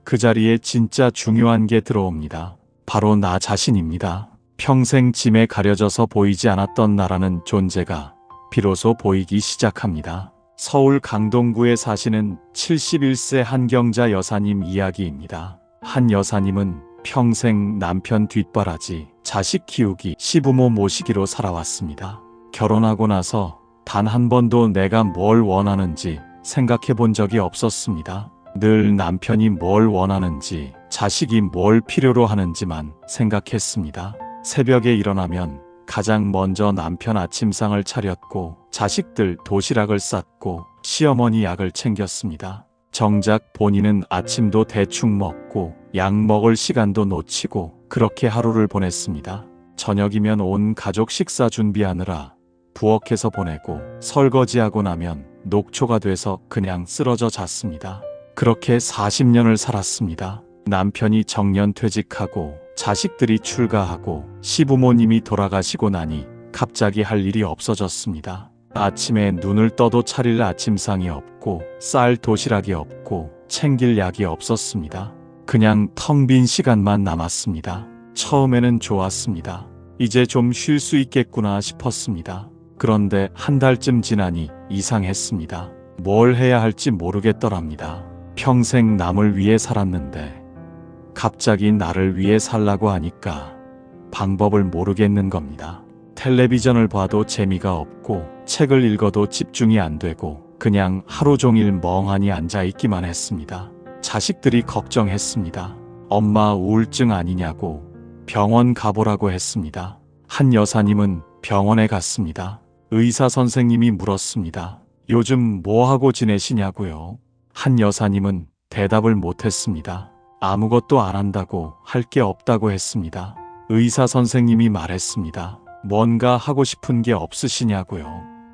그 자리에 진짜 중요한 게 들어옵니다. 바로 나 자신입니다. 평생 짐에 가려져서 보이지 않았던 나라는 존재가 비로소 보이기 시작합니다. 서울 강동구에 사시는 71세 한경자 여사님 이야기입니다. 한 여사님은 평생 남편 뒷바라지, 자식 키우기, 시부모 모시기로 살아왔습니다. 결혼하고 나서 단 한 번도 내가 뭘 원하는지 생각해 본 적이 없었습니다. 늘 남편이 뭘 원하는지, 자식이 뭘 필요로 하는지만 생각했습니다. 새벽에 일어나면 가장 먼저 남편 아침상을 차렸고, 자식들 도시락을 쌌고, 시어머니 약을 챙겼습니다. 정작 본인은 아침도 대충 먹고 약 먹을 시간도 놓치고 그렇게 하루를 보냈습니다. 저녁이면 온 가족 식사 준비하느라 부엌에서 보내고, 설거지하고 나면 녹초가 돼서 그냥 쓰러져 잤습니다. 그렇게 40년을 살았습니다. 남편이 정년퇴직하고 자식들이 출가하고 시부모님이 돌아가시고 나니 갑자기 할 일이 없어졌습니다. 아침에 눈을 떠도 차릴 아침상이 없고, 쌀 도시락이 없고, 챙길 약이 없었습니다. 그냥 텅 빈 시간만 남았습니다. 처음에는 좋았습니다. 이제 좀 쉴 수 있겠구나 싶었습니다. 그런데 한 달쯤 지나니 이상했습니다. 뭘 해야 할지 모르겠더랍니다. 평생 남을 위해 살았는데 갑자기 나를 위해 살라고 하니까 방법을 모르겠는 겁니다. 텔레비전을 봐도 재미가 없고, 책을 읽어도 집중이 안 되고 그냥 하루 종일 멍하니 앉아있기만 했습니다. 자식들이 걱정했습니다. 엄마 우울증 아니냐고 병원 가보라고 했습니다. 한 여사님은 병원에 갔습니다. 의사 선생님이 물었습니다. 요즘 뭐하고 지내시냐고요? 한 여사님은 대답을 못했습니다. 아무것도 안 한다고 할 게 없다고 했습니다. 의사 선생님이 말했습니다. 뭔가 하고 싶은 게 없으시냐고요.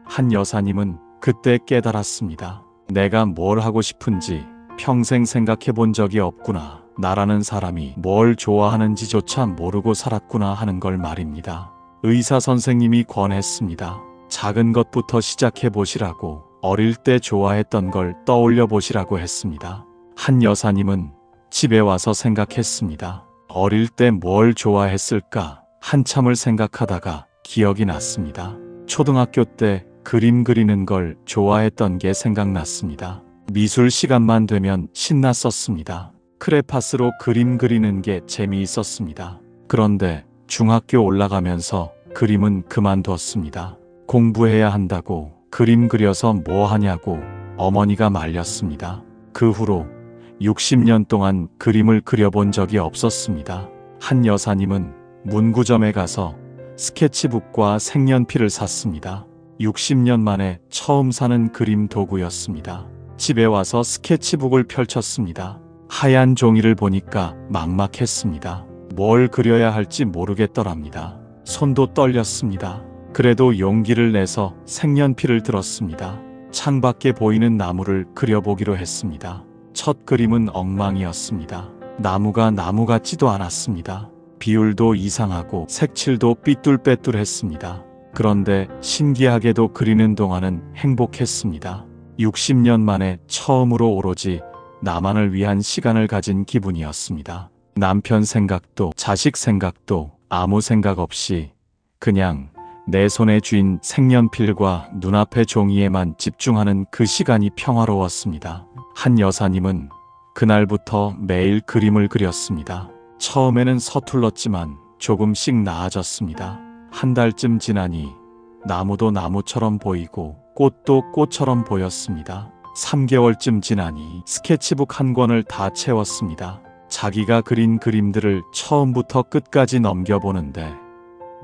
한 여사님은 그때 깨달았습니다. 내가 뭘 하고 싶은지 평생 생각해 본 적이 없구나. 나라는 사람이 뭘 좋아하는지조차 모르고 살았구나 하는 걸 말입니다. 의사 선생님이 권했습니다. 작은 것부터 시작해 보시라고, 어릴 때 좋아했던 걸 떠올려 보시라고 했습니다. 한 여사님은 집에 와서 생각했습니다. 어릴 때 뭘 좋아했을까? 한참을 생각하다가 기억이 났습니다. 초등학교 때 그림 그리는 걸 좋아했던 게 생각났습니다. 미술 시간만 되면 신났었습니다. 크레파스로 그림 그리는 게 재미있었습니다. 그런데 중학교 올라가면서 그림은 그만두었습니다. 공부해야 한다고, 그림 그려서 뭐 하냐고 어머니가 말렸습니다. 그 후로 60년 동안 그림을 그려본 적이 없었습니다. 한 여사님은 문구점에 가서 스케치북과 색연필을 샀습니다. 60년 만에 처음 사는 그림 도구였습니다. 집에 와서 스케치북을 펼쳤습니다. 하얀 종이를 보니까 막막했습니다. 뭘 그려야 할지 모르겠더랍니다. 손도 떨렸습니다. 그래도 용기를 내서 색연필을 들었습니다. 창밖에 보이는 나무를 그려보기로 했습니다. 첫 그림은 엉망이었습니다. 나무가 나무 같지도 않았습니다. 비율도 이상하고 색칠도 삐뚤빼뚤했습니다. 그런데 신기하게도 그리는 동안은 행복했습니다. 60년 만에 처음으로 오로지 나만을 위한 시간을 가진 기분이었습니다. 남편 생각도 자식 생각도 아무 생각 없이 그냥 내 손에 쥔 색연필과 눈앞의 종이에만 집중하는 그 시간이 평화로웠습니다. 한 여사님은 그날부터 매일 그림을 그렸습니다. 처음에는 서툴렀지만 조금씩 나아졌습니다. 한 달쯤 지나니 나무도 나무처럼 보이고 꽃도 꽃처럼 보였습니다. 3개월쯤 지나니 스케치북 한 권을 다 채웠습니다. 자기가 그린 그림들을 처음부터 끝까지 넘겨보는데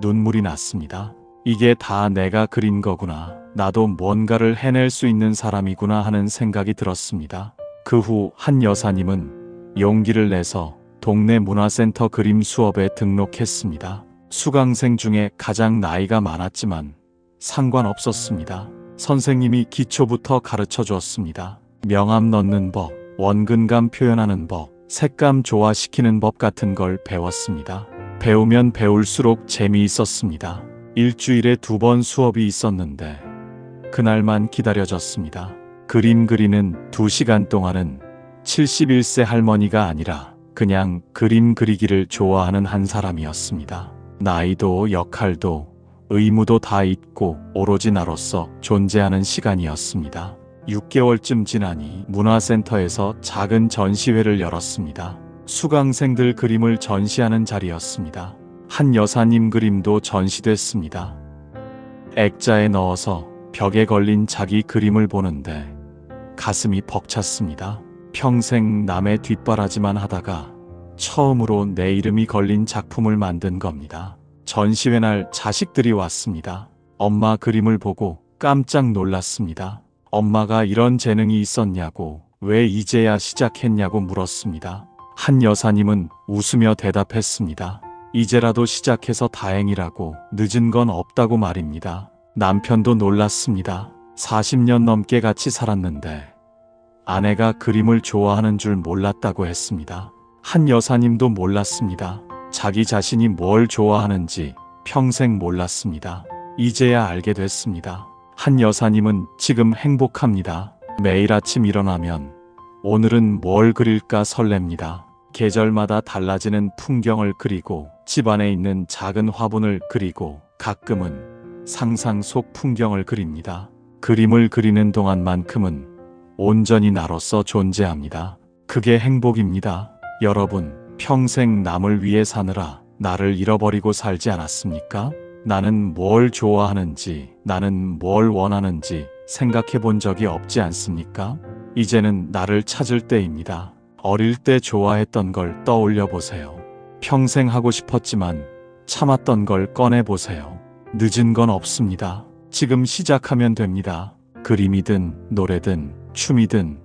눈물이 났습니다. 이게 다 내가 그린 거구나. 나도 뭔가를 해낼 수 있는 사람이구나 하는 생각이 들었습니다. 그 후 한 여사님은 용기를 내서 동네 문화센터 그림 수업에 등록했습니다. 수강생 중에 가장 나이가 많았지만 상관없었습니다. 선생님이 기초부터 가르쳐 주었습니다. 명암 넣는 법, 원근감 표현하는 법, 색감 조화시키는 법 같은 걸 배웠습니다. 배우면 배울수록 재미있었습니다. 일주일에 2번 수업이 있었는데 그날만 기다려졌습니다. 그림 그리는 2시간 동안은 71세 할머니가 아니라 그냥 그림 그리기를 좋아하는 한 사람이었습니다. 나이도 역할도 의무도 다 잊고 오로지 나로서 존재하는 시간이었습니다. 6개월쯤 지나니 문화센터에서 작은 전시회를 열었습니다. 수강생들 그림을 전시하는 자리였습니다. 한 여사님 그림도 전시됐습니다. 액자에 넣어서 벽에 걸린 자기 그림을 보는데 가슴이 벅찼습니다. 평생 남의 뒷바라지만 하다가 처음으로 내 이름이 걸린 작품을 만든 겁니다. 전시회 날 자식들이 왔습니다. 엄마 그림을 보고 깜짝 놀랐습니다. 엄마가 이런 재능이 있었냐고, 왜 이제야 시작했냐고 물었습니다. 한 여사님은 웃으며 대답했습니다. 이제라도 시작해서 다행이라고, 늦은 건 없다고 말입니다. 남편도 놀랐습니다. 40년 넘게 같이 살았는데 아내가 그림을 좋아하는 줄 몰랐다고 했습니다. 한 여사님도 몰랐습니다. 자기 자신이 뭘 좋아하는지 평생 몰랐습니다. 이제야 알게 됐습니다. 한 여사님은 지금 행복합니다. 매일 아침 일어나면 오늘은 뭘 그릴까 설렙니다. 계절마다 달라지는 풍경을 그리고 집 안에 있는 작은 화분을 그리고 가끔은 상상 속 풍경을 그립니다. 그림을 그리는 동안만큼은 온전히 나로서 존재합니다. 그게 행복입니다. 여러분, 평생 남을 위해 사느라 나를 잃어버리고 살지 않았습니까? 나는 뭘 좋아하는지, 나는 뭘 원하는지 생각해 본 적이 없지 않습니까? 이제는 나를 찾을 때입니다. 어릴 때 좋아했던 걸 떠올려 보세요. 평생 하고 싶었지만 참았던 걸 꺼내 보세요. 늦은 건 없습니다. 지금 시작하면 됩니다. 그림이든 노래든 춤이든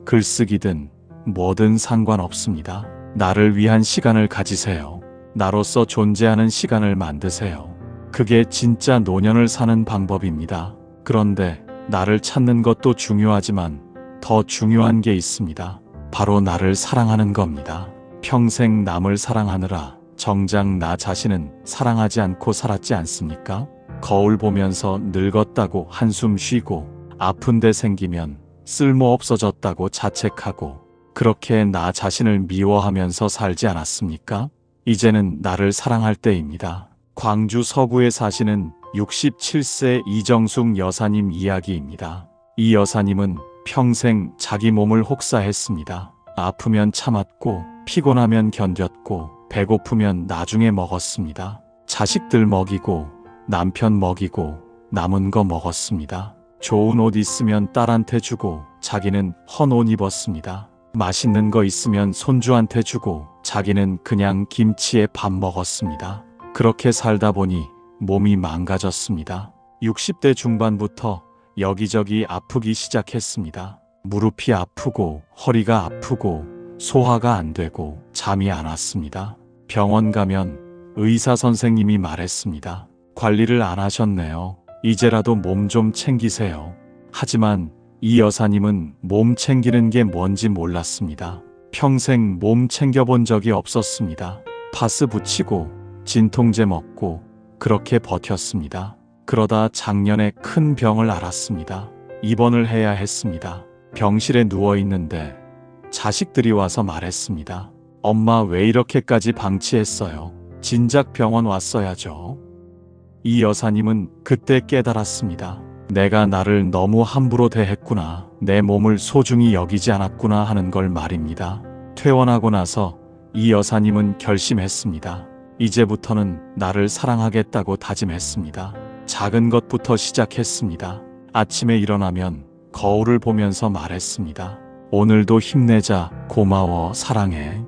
글쓰기든 뭐든 상관없습니다. 나를 위한 시간을 가지세요. 나로서 존재하는 시간을 만드세요. 그게 진짜 노년을 사는 방법입니다. 그런데 나를 찾는 것도 중요하지만 더 중요한 게 있습니다. 바로 나를 사랑하는 겁니다. 평생 남을 사랑하느라 정작 나 자신은 사랑하지 않고 살았지 않습니까? 거울 보면서 늙었다고 한숨 쉬고 아픈 데 생기면 쓸모 없어졌다고 자책하고 그렇게 나 자신을 미워하면서 살지 않았습니까? 이제는 나를 사랑할 때입니다. 광주 서구에 사시는 67세 이정숙 여사님 이야기입니다. 이 여사님은 평생 자기 몸을 혹사했습니다. 아프면 참았고 피곤하면 견뎠고 배고프면 나중에 먹었습니다. 자식들 먹이고 남편 먹이고 남은 거 먹었습니다. 좋은 옷 있으면 딸한테 주고 자기는 헌 옷 입었습니다. 맛있는 거 있으면 손주한테 주고 자기는 그냥 김치에 밥 먹었습니다. 그렇게 살다 보니 몸이 망가졌습니다. 60대 중반부터 여기저기 아프기 시작했습니다. 무릎이 아프고 허리가 아프고 소화가 안 되고 잠이 안 왔습니다. 병원 가면 의사 선생님이 말했습니다. 관리를 안 하셨네요. 이제라도 몸 좀 챙기세요. 하지만 이 여사님은 몸 챙기는 게 뭔지 몰랐습니다. 평생 몸 챙겨본 적이 없었습니다. 파스 붙이고 진통제 먹고 그렇게 버텼습니다. 그러다 작년에 큰 병을 앓았습니다. 입원을 해야 했습니다. 병실에 누워 있는데 자식들이 와서 말했습니다. 엄마 왜 이렇게까지 방치했어요? 진작 병원 왔어야죠. 이 여사님은 그때 깨달았습니다. 내가 나를 너무 함부로 대했구나. 내 몸을 소중히 여기지 않았구나 하는 걸 말입니다. 퇴원하고 나서 이 여사님은 결심했습니다. 이제부터는 나를 사랑하겠다고 다짐했습니다. 작은 것부터 시작했습니다. 아침에 일어나면 거울을 보면서 말했습니다. 오늘도 힘내자. 고마워. 사랑해.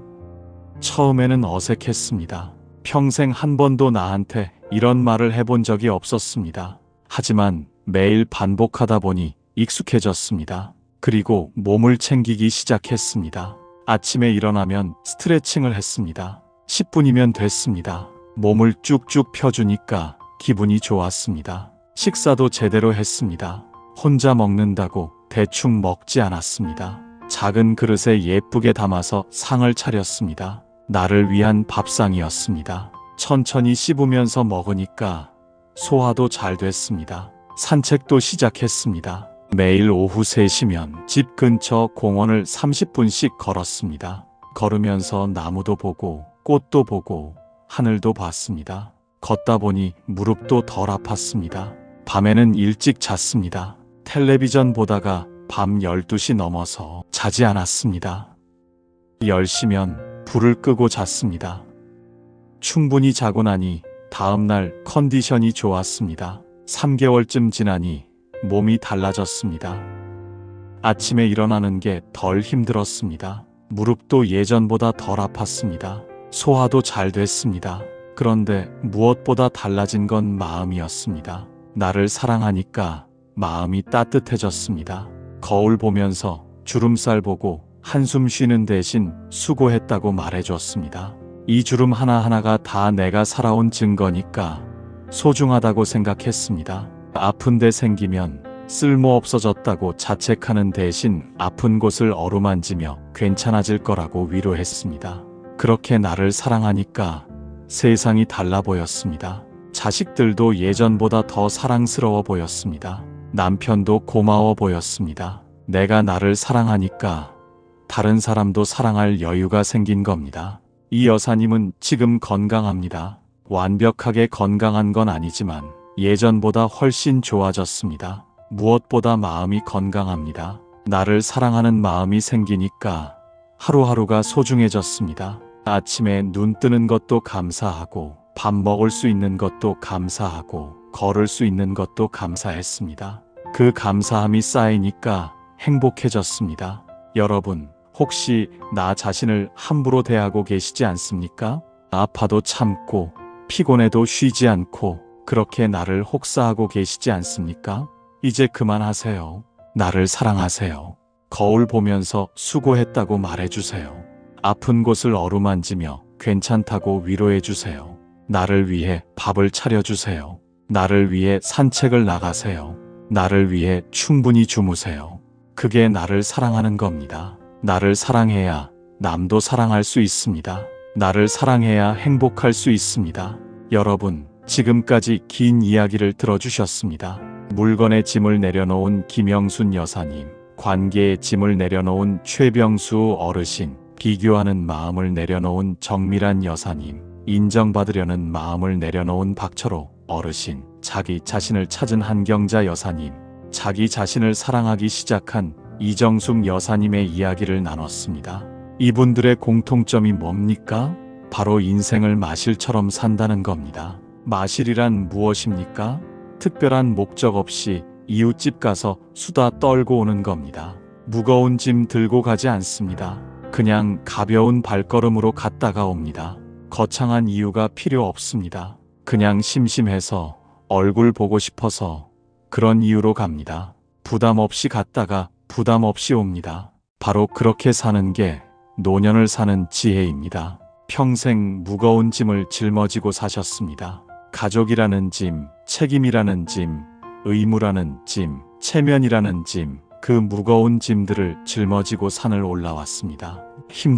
처음에는 어색했습니다. 평생 한 번도 나한테 이런 말을 해본 적이 없었습니다. 하지만 매일 반복하다 보니 익숙해졌습니다. 그리고 몸을 챙기기 시작했습니다. 아침에 일어나면 스트레칭을 했습니다. 10분이면 됐습니다. 몸을 쭉쭉 펴주니까 기분이 좋았습니다. 식사도 제대로 했습니다. 혼자 먹는다고 대충 먹지 않았습니다. 작은 그릇에 예쁘게 담아서 상을 차렸습니다. 나를 위한 밥상이었습니다. 천천히 씹으면서 먹으니까 소화도 잘 됐습니다. 산책도 시작했습니다. 매일 오후 3시면 집 근처 공원을 30분씩 걸었습니다. 걸으면서 나무도 보고 꽃도 보고 하늘도 봤습니다. 걷다 보니 무릎도 덜 아팠습니다. 밤에는 일찍 잤습니다. 텔레비전 보다가 밤 12시 넘어서 자지 않았습니다. 10시면 불을 끄고 잤습니다. 충분히 자고 나니 다음날 컨디션이 좋았습니다. 3개월쯤 지나니 몸이 달라졌습니다. 아침에 일어나는 게 덜 힘들었습니다. 무릎도 예전보다 덜 아팠습니다. 소화도 잘 됐습니다. 그런데 무엇보다 달라진 건 마음이었습니다. 나를 사랑하니까 마음이 따뜻해졌습니다. 거울 보면서 주름살 보고 한숨 쉬는 대신 수고했다고 말해줬습니다. 이 주름 하나하나가 다 내가 살아온 증거니까 소중하다고 생각했습니다. 아픈 데 생기면 쓸모 없어졌다고 자책하는 대신 아픈 곳을 어루만지며 괜찮아질 거라고 위로했습니다. 그렇게 나를 사랑하니까 세상이 달라 보였습니다. 자식들도 예전보다 더 사랑스러워 보였습니다. 남편도 고마워 보였습니다. 내가 나를 사랑하니까 다른 사람도 사랑할 여유가 생긴 겁니다. 이 여사님은 지금 건강합니다. 완벽하게 건강한 건 아니지만 예전보다 훨씬 좋아졌습니다. 무엇보다 마음이 건강합니다. 나를 사랑하는 마음이 생기니까 하루하루가 소중해졌습니다. 아침에 눈 뜨는 것도 감사하고 밥 먹을 수 있는 것도 감사하고 걸을 수 있는 것도 감사했습니다. 그 감사함이 쌓이니까 행복해졌습니다. 여러분, 혹시 나 자신을 함부로 대하고 계시지 않습니까? 아파도 참고 피곤해도 쉬지 않고 그렇게 나를 혹사하고 계시지 않습니까? 이제 그만하세요. 나를 사랑하세요. 거울 보면서 수고했다고 말해주세요. 아픈 곳을 어루만지며 괜찮다고 위로해주세요. 나를 위해 밥을 차려주세요. 나를 위해 산책을 나가세요. 나를 위해 충분히 주무세요. 그게 나를 사랑하는 겁니다. 나를 사랑해야 남도 사랑할 수 있습니다. 나를 사랑해야 행복할 수 있습니다. 여러분, 지금까지 긴 이야기를 들어주셨습니다. 물건의 짐을 내려놓은 김영순 여사님, 관계의 짐을 내려놓은 최병수 어르신, 비교하는 마음을 내려놓은 정밀한 여사님, 인정받으려는 마음을 내려놓은 박철호 어르신, 자기 자신을 찾은 한경자 여사님, 자기 자신을 사랑하기 시작한 이정숙 여사님의 이야기를 나눴습니다. 이분들의 공통점이 뭡니까? 바로 인생을 마실처럼 산다는 겁니다. 마실이란 무엇입니까? 특별한 목적 없이 이웃집 가서 수다 떨고 오는 겁니다. 무거운 짐 들고 가지 않습니다. 그냥 가벼운 발걸음으로 갔다가 옵니다. 거창한 이유가 필요 없습니다. 그냥 심심해서 얼굴 보고 싶어서 그런 이유로 갑니다. 부담 없이 갔다가 부담 없이 옵니다. 바로 그렇게 사는 게 노년을 사는 지혜입니다. 평생 무거운 짐을 짊어지고 사셨습니다. 가족이라는 짐, 책임이라는 짐, 의무라는 짐, 체면이라는 짐, 그 무거운 짐들을 짊어지고 산을 올라왔습니다.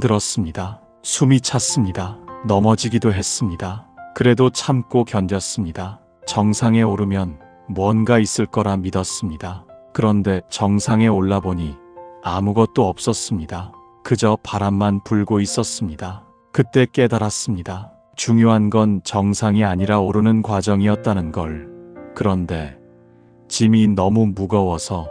힘들었습니다. 숨이 찼습니다. 넘어지기도 했습니다. 그래도 참고 견뎠습니다. 정상에 오르면 뭔가 있을 거라 믿었습니다. 그런데 정상에 올라보니 아무것도 없었습니다. 그저 바람만 불고 있었습니다. 그때 깨달았습니다. 중요한 건 정상이 아니라 오르는 과정이었다는 걸. 그런데 짐이 너무 무거워서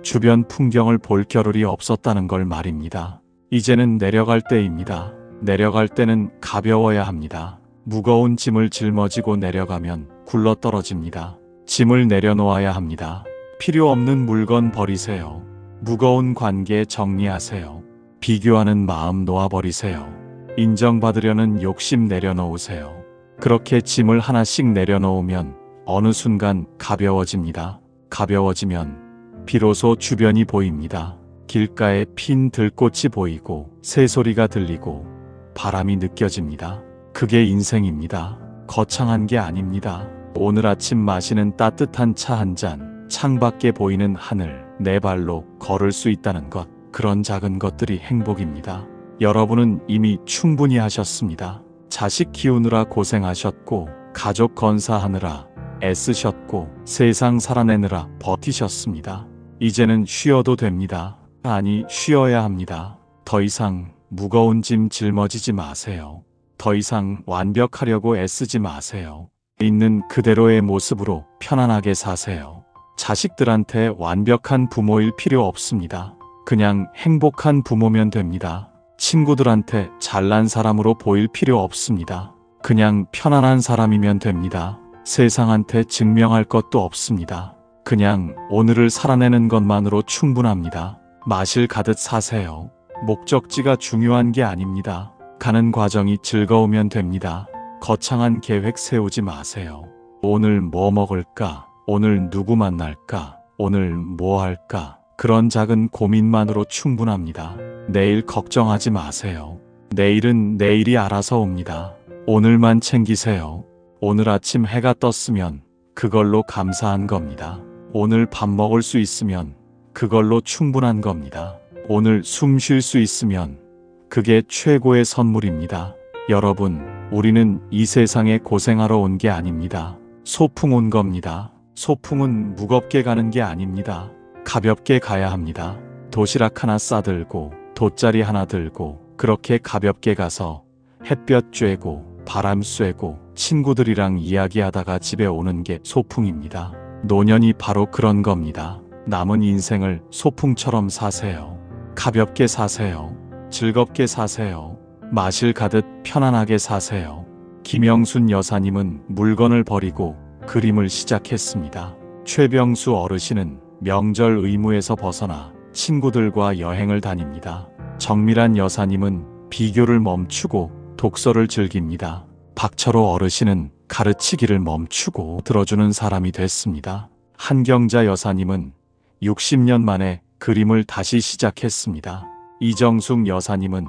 주변 풍경을 볼 겨를이 없었다는 걸 말입니다. 이제는 내려갈 때입니다. 내려갈 때는 가벼워야 합니다. 무거운 짐을 짊어지고 내려가면 굴러떨어집니다. 짐을 내려놓아야 합니다. 필요 없는 물건 버리세요. 무거운 관계 정리하세요. 비교하는 마음 놓아버리세요. 인정받으려는 욕심 내려놓으세요. 그렇게 짐을 하나씩 내려놓으면 어느 순간 가벼워집니다. 가벼워지면 비로소 주변이 보입니다. 길가에 핀 들꽃이 보이고 새소리가 들리고 바람이 느껴집니다. 그게 인생입니다. 거창한 게 아닙니다. 오늘 아침 마시는 따뜻한 차 한 잔, 창밖에 보이는 하늘, 내 발로 걸을 수 있다는 것, 그런 작은 것들이 행복입니다. 여러분은 이미 충분히 하셨습니다. 자식 키우느라 고생하셨고, 가족 건사하느라 애쓰셨고, 세상 살아내느라 버티셨습니다. 이제는 쉬어도 됩니다. 아니, 쉬어야 합니다. 더 이상 무거운 짐 짊어지지 마세요. 더 이상 완벽하려고 애쓰지 마세요. 있는 그대로의 모습으로 편안하게 사세요. 자식들한테 완벽한 부모일 필요 없습니다. 그냥 행복한 부모면 됩니다. 친구들한테 잘난 사람으로 보일 필요 없습니다. 그냥 편안한 사람이면 됩니다. 세상한테 증명할 것도 없습니다. 그냥 오늘을 살아내는 것만으로 충분합니다. 마실 가듯 사세요. 목적지가 중요한 게 아닙니다. 가는 과정이 즐거우면 됩니다. 거창한 계획 세우지 마세요. 오늘 뭐 먹을까? 오늘 누구 만날까? 오늘 뭐 할까? 그런 작은 고민만으로 충분합니다. 내일 걱정하지 마세요. 내일은 내일이 알아서 옵니다. 오늘만 챙기세요. 오늘 아침 해가 떴으면 그걸로 감사한 겁니다. 오늘 밥 먹을 수 있으면 그걸로 충분한 겁니다. 오늘 숨 쉴 수 있으면 그게 최고의 선물입니다. 여러분, 우리는 이 세상에 고생하러 온 게 아닙니다. 소풍 온 겁니다. 소풍은 무겁게 가는 게 아닙니다. 가볍게 가야 합니다. 도시락 하나 싸들고 돗자리 하나 들고 그렇게 가볍게 가서 햇볕 쬐고 바람 쐬고 친구들이랑 이야기하다가 집에 오는 게 소풍입니다. 노년이 바로 그런 겁니다. 남은 인생을 소풍처럼 사세요. 가볍게 사세요. 즐겁게 사세요. 마실 가듯 편안하게 사세요. 김영순 여사님은 물건을 버리고 그림을 시작했습니다. 최병수 어르신은 명절 의무에서 벗어나 친구들과 여행을 다닙니다. 정밀한 여사님은 비교를 멈추고 독서를 즐깁니다. 박철호 어르신은 가르치기를 멈추고 들어주는 사람이 됐습니다. 한경자 여사님은 60년 만에 그림을 다시 시작했습니다. 이정숙 여사님은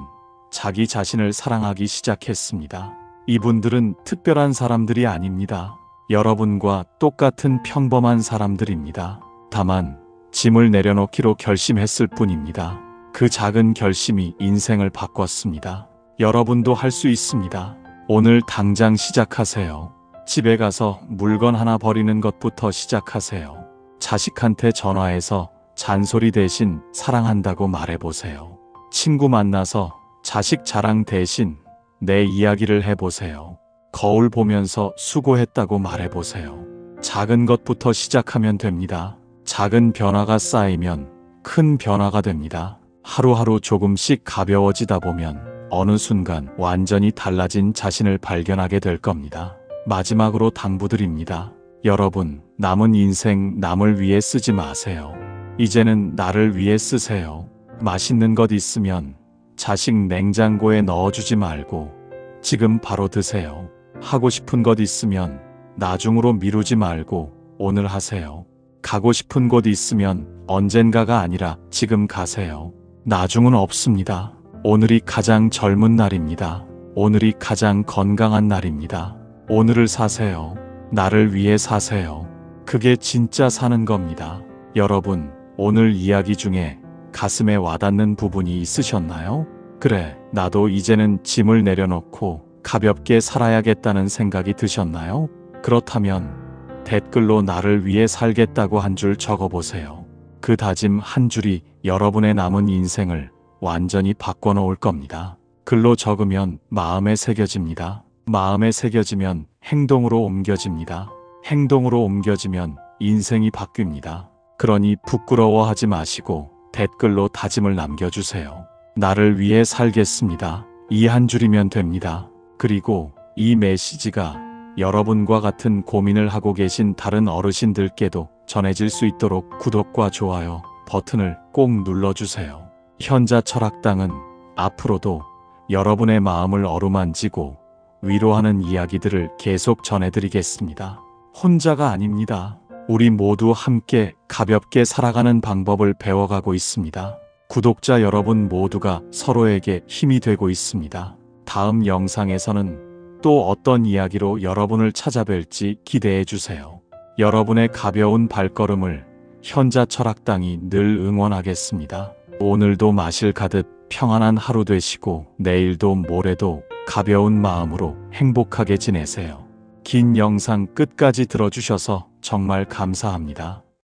자기 자신을 사랑하기 시작했습니다. 이분들은 특별한 사람들이 아닙니다. 여러분과 똑같은 평범한 사람들입니다. 다만 짐을 내려놓기로 결심했을 뿐입니다. 그 작은 결심이 인생을 바꿨습니다. 여러분도 할 수 있습니다. 오늘 당장 시작하세요. 집에 가서 물건 하나 버리는 것부터 시작하세요. 자식한테 전화해서 잔소리 대신 사랑한다고 말해보세요. 친구 만나서 자식 자랑 대신 내 이야기를 해보세요. 거울 보면서 수고했다고 말해보세요. 작은 것부터 시작하면 됩니다. 작은 변화가 쌓이면 큰 변화가 됩니다. 하루하루 조금씩 가벼워지다 보면 어느 순간 완전히 달라진 자신을 발견하게 될 겁니다. 마지막으로 당부드립니다. 여러분, 남은 인생 남을 위해 쓰지 마세요. 이제는 나를 위해 쓰세요. 맛있는 것 있으면 자식 냉장고에 넣어주지 말고 지금 바로 드세요. 하고 싶은 것 있으면 나중으로 미루지 말고 오늘 하세요. 가고 싶은 곳 있으면 언젠가가 아니라 지금 가세요. 나중은 없습니다. 오늘이 가장 젊은 날입니다. 오늘이 가장 건강한 날입니다. 오늘을 사세요. 나를 위해 사세요. 그게 진짜 사는 겁니다. 여러분, 오늘 이야기 중에 가슴에 와닿는 부분이 있으셨나요? 그래, 나도 이제는 짐을 내려놓고 가볍게 살아야겠다는 생각이 드셨나요? 그렇다면 댓글로 나를 위해 살겠다고 한 줄 적어보세요. 그 다짐 한 줄이 여러분의 남은 인생을 완전히 바꿔놓을 겁니다. 글로 적으면 마음에 새겨집니다. 마음에 새겨지면 행동으로 옮겨집니다. 행동으로 옮겨지면 인생이 바뀝니다. 그러니 부끄러워하지 마시고 댓글로 다짐을 남겨주세요. 나를 위해 살겠습니다. 이 한 줄이면 됩니다. 그리고 이 메시지가 여러분과 같은 고민을 하고 계신 다른 어르신들께도 전해질 수 있도록 구독과 좋아요 버튼을 꼭 눌러주세요. 현자 철학당은 앞으로도 여러분의 마음을 어루만지고 위로하는 이야기들을 계속 전해드리겠습니다. 혼자가 아닙니다. 우리 모두 함께 가볍게 살아가는 방법을 배워가고 있습니다. 구독자 여러분 모두가 서로에게 힘이 되고 있습니다. 다음 영상에서는 또 어떤 이야기로 여러분을 찾아뵐지 기대해주세요. 여러분의 가벼운 발걸음을 현자 철학당이 늘 응원하겠습니다. 오늘도 마실 가득 평안한 하루 되시고 내일도 모레도 가벼운 마음으로 행복하게 지내세요. 긴 영상 끝까지 들어주셔서 정말 감사합니다.